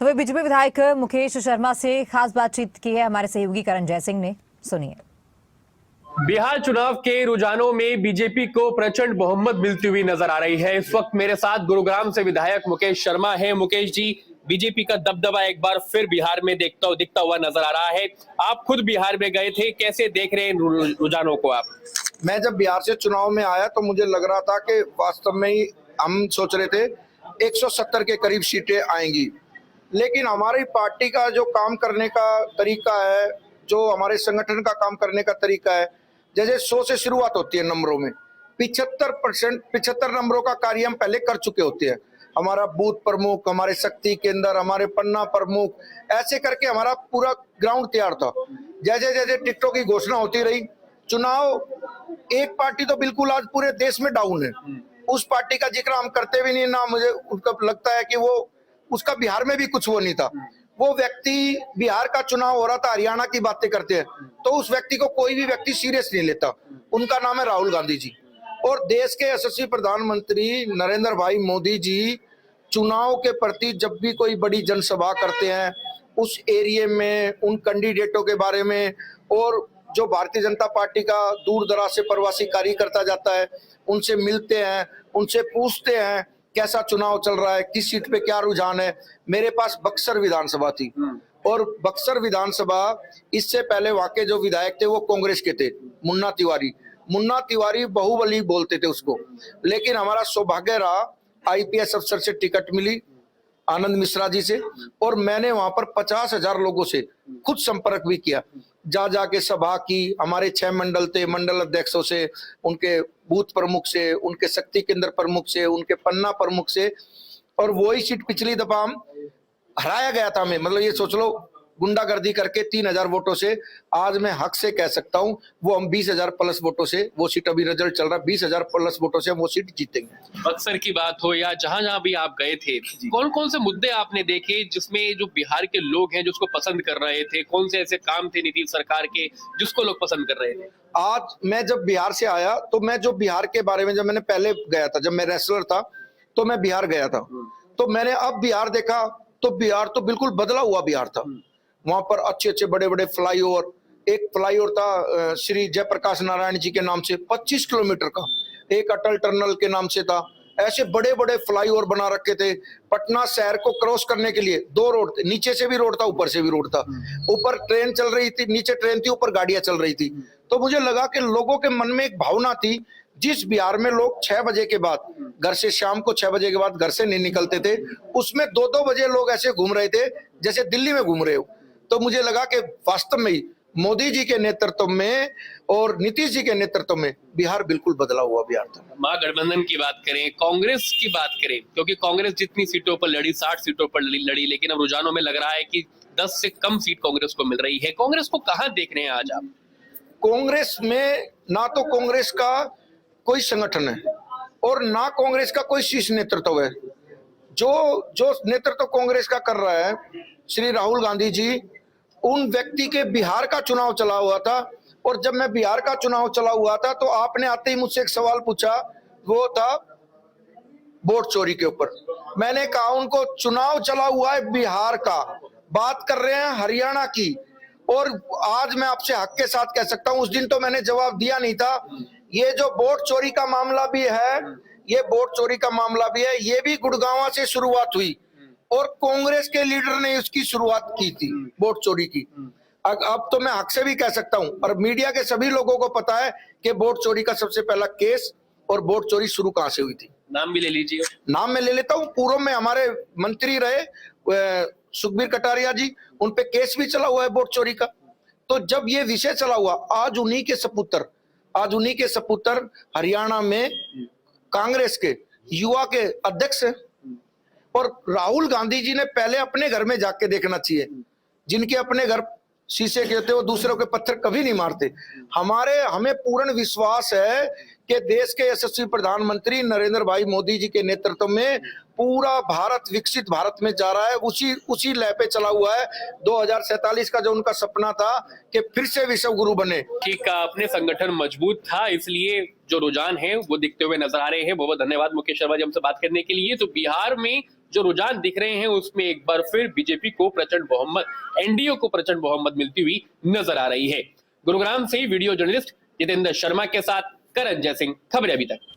तो वे बीजेपी विधायक मुकेश शर्मा से खास बातचीत की है हमारे सहयोगी करण जयसिंह ने, सुनिए। बिहार चुनाव के रुझानों में बीजेपी को प्रचंड बहुमत मिलती हुई नजर आ रही है। इस वक्त मेरे साथ गुरुग्राम से विधायक मुकेश शर्मा हैं। मुकेश जी, बीजेपी का दबदबा एक बार फिर बिहार में दिखता हुआ नजर आ रहा है। आप खुद बिहार में गए थे, कैसे देख रहे हैं रुझानों को आप? मैं जब बिहार से चुनाव में आया तो मुझे लग रहा था कि वास्तव में ही हम सोच रहे थे 170 के करीब सीटें आएंगी, लेकिन हमारी पार्टी का जो काम करने का तरीका है, जो हमारे संगठन का काम करने का तरीका है, जैसे 100 से शुरुआत होती है नंबरों में, 75 नंबरों का कार्य हम पहले कर चुके होते हैं। हमारा बूथ प्रमुख, हमारे शक्ति केंद्र, हमारे पन्ना प्रमुख, ऐसे करके हमारा पूरा ग्राउंड तैयार था। जैसे जैसे टिकटों की घोषणा होती रही, चुनाव एक पार्टी तो बिल्कुल आज पूरे देश में डाउन है, उस पार्टी का जिक्र हम करते भी नहीं ना। मुझे उनका लगता है कि वो उसका बिहार में भी कुछ वो नहीं था। वो व्यक्ति, बिहार का चुनाव हो रहा था, हरियाणा की बातें करते हैं तो उस व्यक्ति को कोई भी व्यक्ति सीरियस नहीं लेता। उनका नाम है राहुल गांधी जी, और देश के यशस्वी प्रधानमंत्री नरेंद्र भाई मोदी जी चुनाव के प्रति जब भी कोई बड़ी जनसभा करते हैं, उस एरिया में उन कैंडिडेटों के बारे में, और जो भारतीय जनता पार्टी का दूर दराज से प्रवासी कार्यकर्ता जाता है, उनसे मिलते हैं, उनसे पूछते हैं कैसा चुनाव चल रहा है, किस सीट पे क्या रुझान है। मेरे पास बक्सर विधानसभा थी, और बक्सर विधानसभा, इससे पहले वहां के जो विधायक थे वो कांग्रेस के थे, मुन्ना तिवारी बाहुबली बोलते थे उसको, लेकिन हमारा सौभाग्य रहा आईपीएस अफसर से टिकट मिली आनंद मिश्रा जी से, और मैंने वहां पर 50,000 लोगों से खुद संपर्क भी किया, जा जाके सभा की। हमारे 6 मंडल थे, मंडल अध्यक्षों से, उनके बूथ प्रमुख से, उनके शक्ति केंद्र प्रमुख से, उनके पन्ना प्रमुख से, और वही सीट पिछली दफा हम हराया गया था। मैं मतलब ये सोच लो, गुंडागर्दी करके 3,000 वोटों से, आज मैं हक से कह सकता हूं वो हम 20,000 प्लस वोटों से, वो सीट अभी रिजल्ट चल रहा है, 20,000 प्लस वोटों से वो सीट जीतेंगे। बक्सर की बात हो या जहां जहां भी आप गए थे, कौन कौन से मुद्दे आपने देखे जिसमें जो बिहार के लोग हैं जिसको पसंद कर रहे थे? कौन से ऐसे काम थे नीतीश सरकार के जिसको लोग पसंद कर रहे थे? आज मैं जब बिहार से आया तो मैं जो बिहार के बारे में, जब मैंने पहले गया था, जब मैं रेसलर था तो मैं बिहार गया था, तो मैंने अब बिहार देखा तो बिहार तो बिल्कुल बदला हुआ बिहार था। वहां पर अच्छे अच्छे बड़े बड़े फ्लाईओवर, एक फ्लाईओवर था श्री जयप्रकाश नारायण जी के नाम से 25 किलोमीटर का, एक अटल टनल के नाम से था। ऐसे बड़े बड़े फ्लाईओवर बना रखे थे। पटना शहर को क्रॉस करने के लिए 2 रोड थे, नीचे से भी रोड था, ऊपर से भी रोड था। ऊपर ट्रेन चल रही थी, नीचे ट्रेन थी, ऊपर गाड़ियां चल रही थी। तो मुझे लगा कि लोगों के मन में एक भावना थी, जिस बिहार में लोग 6 बजे के बाद घर से, शाम को 6 बजे के बाद घर से नहीं निकलते थे, उसमें 2-2 बजे लोग ऐसे घूम रहे थे जैसे दिल्ली में घूम रहे हो। तो मुझे लगा कि वास्तव में ही मोदी जी के नेतृत्व में और नीतीश जी के नेतृत्व में बिहार बिल्कुल बदला हुआ बिहार था। महागठबंधन की बात करें, कांग्रेस की बात करें, क्योंकि कांग्रेस जितनी सीटों पर लड़ी, 60 सीटों पर लड़ी, लेकिन अब रुझानों में लग रहा है कि 10 से कम सीट कांग्रेस को मिल रही है। कांग्रेस को कहां देख रहे हैं आज आप? कांग्रेस में ना तो कांग्रेस का कोई संगठन है और ना कांग्रेस का कोई शीर्ष नेतृत्व है। जो नेतृत्व कांग्रेस का कर रहा है श्री राहुल गांधी जी, उन व्यक्ति के बिहार का चुनाव चला हुआ था, और जब मैं बिहार का चुनाव चला हुआ था तो आपने आते ही मुझसे एक सवाल पूछा, वो था वोट चोरी के ऊपर। मैंने कहा उनको चुनाव चला हुआ है बिहार का, बात कर रहे हैं हरियाणा की। और आज मैं आपसे हक के साथ कह सकता हूं, उस दिन तो मैंने जवाब दिया नहीं था। ये जो वोट चोरी का मामला भी है, ये भी गुड़गांव से शुरुआत हुई, और कांग्रेस के लीडर ने उसकी शुरुआत की थी वोट चोरी की। अब तो मैं हक से भी कह सकता हूं, और मीडिया के सभी लोगों को पता है कि वोट चोरी का सबसे पहला केस और वोट चोरी शुरू कहां से हुई थी। नाम भी ले लीजिए। नाम मैं ले लेता हूं। पूर्व में हमारे मंत्री रहे सुखबीर कटारिया जी, उनपे केस भी चला हुआ है वोट चोरी का। तो जब ये विषय चला हुआ, आज उन्हीं के सपुत्र हरियाणा में कांग्रेस के युवा के अध्यक्ष हैं। और राहुल गांधी जी ने पहले अपने घर में जाके देखना चाहिए। जिनके अपने घर शीशे के होते, वो दूसरों के पत्थर कभी नहीं मारते। हमें पूर्ण विश्वास है कि देश के यशस्वी प्रधानमंत्री नरेंद्र भाई मोदी जी के नेतृत्व में पूरा भारत विकसित भारत में जा रहा है। उसी लय पे चला हुआ है। 2047 का जो उनका सपना था कि फिर से विश्व गुरु बने। ठीक है, अपने संगठन मजबूत था, इसलिए जो रुझान है वो दिखते हुए नजर आ रहे हैं। बहुत बहुत धन्यवाद मुकेश शर्मा जी हमसे बात करने के लिए। तो बिहार में जो रुझान दिख रहे हैं उसमें एक बार फिर बीजेपी को प्रचंड बहुमत, एनडीए को प्रचंड बहुमत मिलती हुई नजर आ रही है। गुरुग्राम से वीडियो जर्नलिस्ट जितेंद्र शर्मा के साथ करण जयसिंह, खबरें अभी तक।